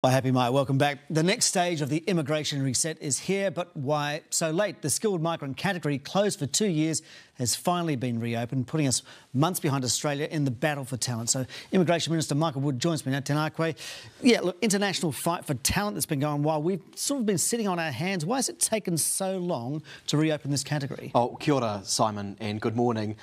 Well, happy Mike, welcome back. The next stage of the immigration reset is here, but why so late? The skilled migrant category, closed for 2 years, has finally been reopened, putting us months behind Australia in the battle for talent. So Immigration Minister Michael Wood joins me now. Tenakwe. Yeah, look, international fight for talent that's been going while we've sort of been sitting on our hands. Why has it taken so long to reopen this category? Oh, kia ora, Simon, and good morning.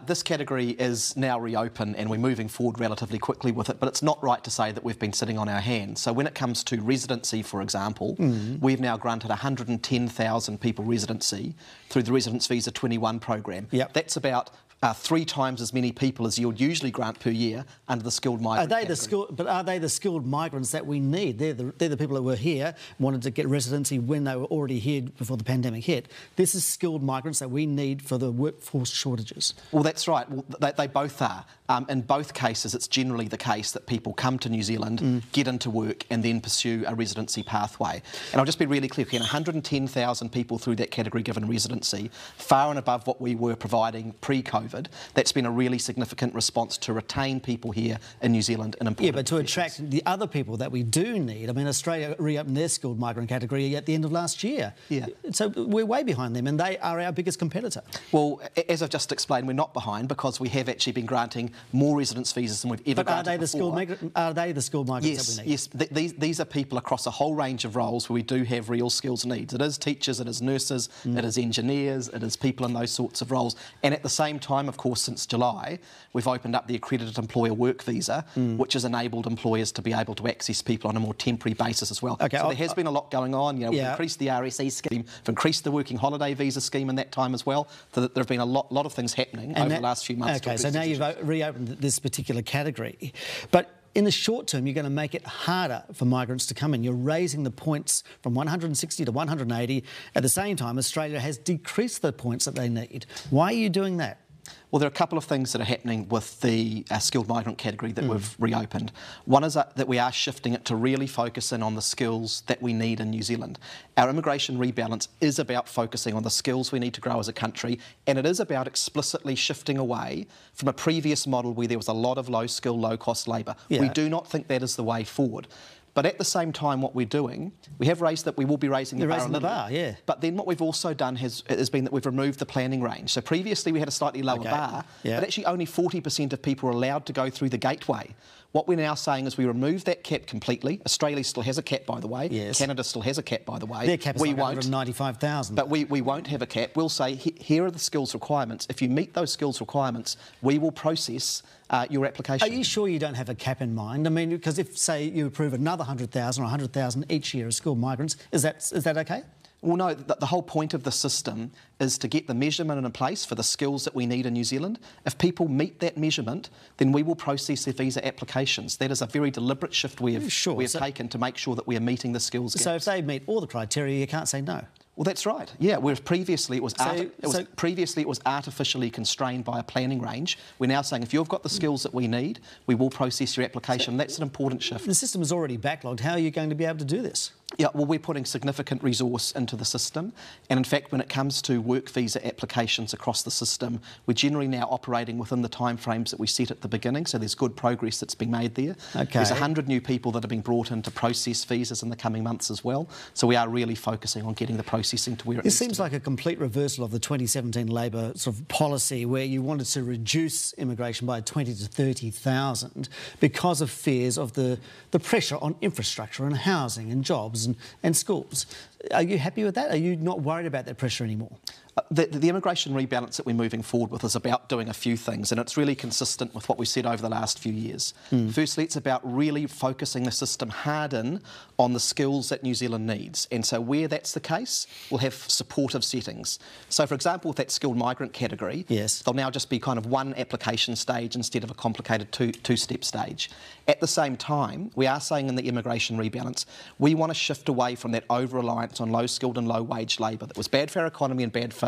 This category is now reopened and we're moving forward relatively quickly with it, but it's not right to say that we've been sitting on our hands. So when it comes to residency, for example, we've now granted 110,000 people residency through the Residence Visa 21 program. Yep. That's about 3 times as many people as you would usually grant per year under the skilled migrant category. But are they the skilled migrants that we need? They're the people that were here, wanted to get residency when they were already here before the pandemic hit. This is skilled migrants that we need for the workforce shortages. Well, that's right. Well, they both are. In both cases, it's generally the case that people come to New Zealand, get into work and then pursue a residency pathway. And I'll just be really clear, 110,000 people through that category given residency, far and above what we were providing pre-COVID. That's been a really significant response to retain people here in New Zealand in important but to attract the other people that we do need. I mean, Australia reopened their skilled migrant category at the end of last year. Yeah. So we're way behind them and they are our biggest competitor. Well, as I've just explained, we're not behind because we have actually been granting more residence visas than we've ever granted before. Are they the skilled migrants that we need? Yes. These are people across a whole range of roles where we do have real skills needs. It is teachers, it is nurses, it is engineers, it is people in those sorts of roles. And at the same time, of course, since July, we've opened up the accredited employer work visa, which has enabled employers to be able to access people on a more temporary basis as well. Okay, so there has been a lot going on. We've increased the RSE scheme, we've increased the working holiday visa scheme in that time as well. So that there have been a lot of things happening over the last few months. Okay, so now you've reopened this particular category. But in the short term, you're going to make it harder for migrants to come in. You're raising the points from 160 to 180. At the same time, Australia has decreased the points that they need. Why are you doing that? Well, there are a couple of things that are happening with the skilled migrant category that we've reopened. One is that we are shifting it to really focus in on the skills that we need in New Zealand. Our immigration rebalance is about focusing on the skills we need to grow as a country, and it is about explicitly shifting away from a previous model where there was a lot of low-skill, low-cost labour. Yeah. We do not think that is the way forward. But at the same time, what we're doing, we will be raising the bar a little. But then what we've also done has been that we've removed the planning range. So previously we had a slightly lower bar, but actually only 40% of people are allowed to go through the gateway. What we're now saying is we remove that cap completely. Australia still has a cap, by the way. Yes. Canada still has a cap, by the way. Their cap is like 195,000. But we won't have a cap. We'll say, here are the skills requirements. If you meet those skills requirements, we will process your application. Are you sure you don't have a cap in mind? I mean, because if, say, you approve another 100,000 or 100,000 each year as skilled migrants, is that okay? Well, no, the whole point of the system is to get the measurement in place for the skills that we need in New Zealand. If people meet that measurement, then we will process their visa applications. That is a very deliberate shift we have taken to make sure that we are meeting the skills gaps. So if they meet all the criteria, you can't say no? Well, that's right. Yeah, whereas previously it was artificially constrained by a planning range. We're now saying if you've got the skills that we need, we will process your application. That's an important shift. The system is already backlogged. How are you going to be able to do this? Yeah, well, we're putting significant resource into the system. And in fact, when it comes to work visa applications across the system, we're generally now operating within the timeframes that we set at the beginning. So there's good progress that's been made there. Okay. There's 100 new people that have been brought in to process visas in the coming months as well. So we are really focusing on getting the processing to where it needs to be. It seems like a complete reversal of the 2017 Labor sort of policy where you wanted to reduce immigration by 20 to 30,000 because of fears of the pressure on infrastructure and housing and jobs and schools. Are you happy with that? Are you not worried about that pressure anymore? The immigration rebalance that we're moving forward with is about doing a few things, and it's really consistent with what we've said over the last few years. Firstly, it's about really focusing the system hard in on the skills that New Zealand needs, and so where that's the case, we'll have supportive settings. So, for example, with that skilled migrant category, there'll now just be kind of one application stage instead of a complicated two-step stage. At the same time, we are saying in the immigration rebalance, we want to shift away from that over-reliance on low-skilled and low-wage labour that was bad for our economy and bad for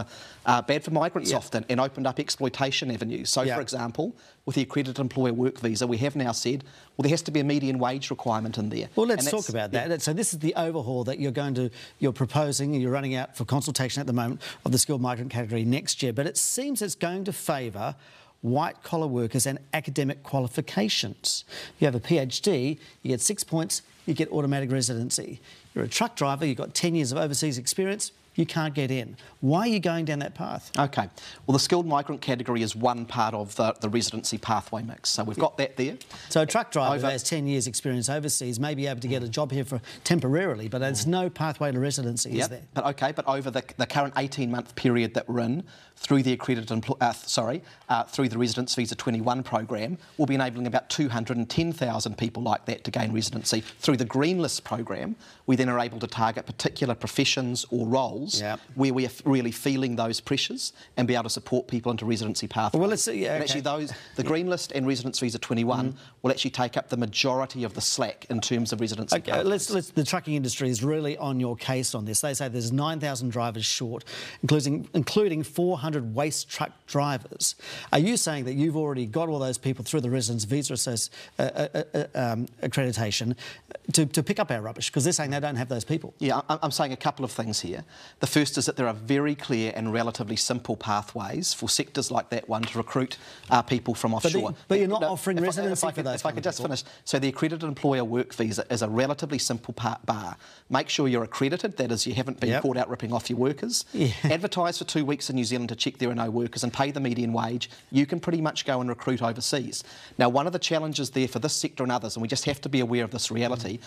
migrants often, and opened up exploitation avenues. So, for example, with the accredited employer work visa, we have now said, well, there has to be a median wage requirement in there. Well, let's talk about that. So this is the overhaul that you're proposing, and you're running out for consultation at the moment of the skilled migrant category next year. But it seems it's going to favour white-collar workers and academic qualifications. You have a PhD, you get 6 points you get automatic residency. You're a truck driver, you've got 10 years of overseas experience, you can't get in. Why are you going down that path? OK. Well, the skilled migrant category is one part of the residency pathway mix. So we've got that there. So a truck driver who has 10 years experience overseas may be able to get a job here for temporarily, but there's no pathway to residency, is there? But OK, but over the current 18-month period that we're in, through the through the Residence Visa 21 program, we'll be enabling about 210,000 people like that to gain residency. Through the Green List program, we then are able to target particular professions or roles where we are really feeling those pressures and be able to support people into residency pathways. Well, let's see. Yeah, and actually, the Green List and Residence Visa 21 will actually take up the majority of the slack in terms of residency pathways. The trucking industry is really on your case on this. They say there's 9,000 drivers short, including 400 waste truck drivers. Are you saying that you've already got all those people through the Residence Visa accreditation to pick up our rubbish? Because they're saying they don't have those people. Yeah, I'm saying a couple of things here. The first is that there are very clear and relatively simple pathways for sectors like that one to recruit people from offshore. But you're not offering residency for those. If I could just finish. So the accredited employer work visa is a relatively simple bar. Make sure you're accredited, that is, you haven't been caught out ripping off your workers. Advertise for 2 weeks in New Zealand to check there are no workers and pay the median wage. You can pretty much go and recruit overseas. Now, one of the challenges there for this sector and others, and we just have to be aware of this reality,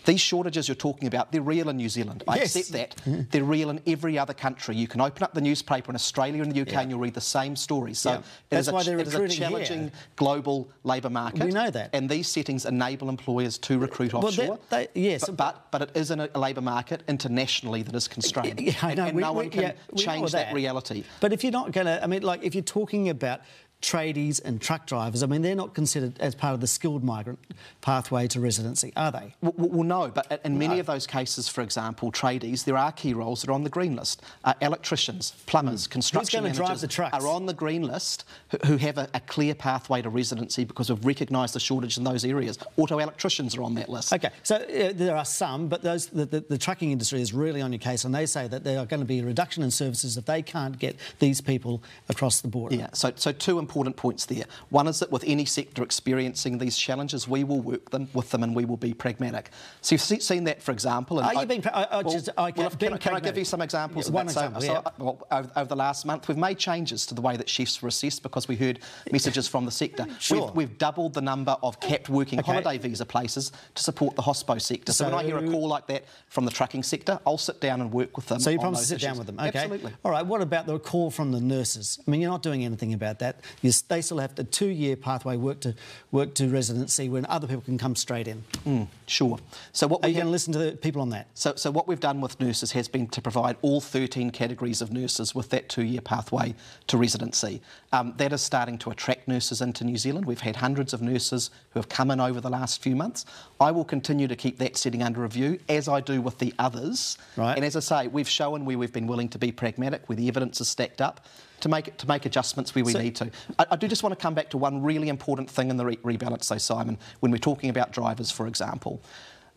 these shortages you're talking about, they're real in New Zealand. I accept that. They're real in every other country. You can open up the newspaper in Australia and the UK and you'll read the same stories. So it is a challenging global labour market. We know that. And these settings enable employers to recruit offshore. Yes. But it is in a labour market internationally that is constrained. And no one can change that reality. But if you're not going to, I mean, like, if you're talking about tradies and truck drivers, I mean, they're not considered as part of the skilled migrant pathway to residency, are they? Well, no, but in many of those cases, for example, tradies, there are key roles that are on the green list. Electricians, plumbers, construction managers drive the trucks? Are on the green list who have a clear pathway to residency because we've recognised the shortage in those areas. Auto electricians are on that list. OK, so there are some, but the trucking industry is really on your case, and they say that there are going to be a reduction in services if they can't get these people across the border. Yeah, so two important points there. One is that with any sector experiencing these challenges, we will work with them and we will be pragmatic. So you've seen that, for example. And are you being can I give you some examples? One example, over the last month, we've made changes to the way that chefs were assessed because we heard messages from the sector. We've doubled the number of capped working holiday visa places to support the hospo sector. So when I hear a call like that from the trucking sector, I'll sit down and work with them. So you promise to sit down with them? Okay. Absolutely. All right, what about the call from the nurses? I mean, you're not doing anything about that. They still have a 2-year pathway work to residency when other people can come straight in. Sure. So are you going to listen to the people on that? So what we've done with nurses has been to provide all 13 categories of nurses with that 2-year pathway to residency. That is starting to attract nurses into New Zealand. We've had hundreds of nurses who have come in over the last few months. I will continue to keep that setting under review, as I do with the others. Right. And as I say, we've shown where we've been willing to be pragmatic, where the evidence is stacked up, to make adjustments where we need to. I do just want to come back to one really important thing in the rebalance, though, Simon, when we're talking about drivers, for example.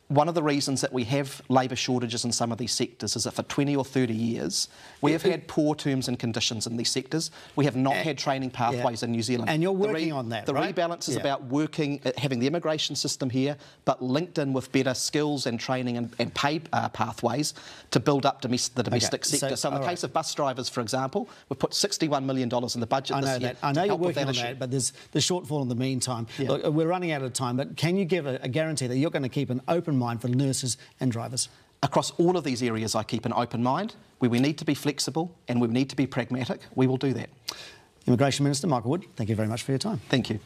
One of the reasons that we have labour shortages in some of these sectors is that for 20 or 30 years, we have had poor terms and conditions in these sectors. We have not had training pathways in New Zealand. And you're working on that, right? The rebalance is about having the immigration system here, but linked in with better skills and training and pay pathways to build up the domestic sector. So in the case of bus drivers, for example, we've put $61 million in the budget this year. I know you're working on that, but there's the shortfall in the meantime. Look, we're running out of time, but can you give a guarantee that you're going to keep an open mind for nurses and drivers? Across all of these areas, I keep an open mind. Where we need to be flexible and we need to be pragmatic, we will do that. Immigration Minister Michael Wood, thank you very much for your time. Thank you.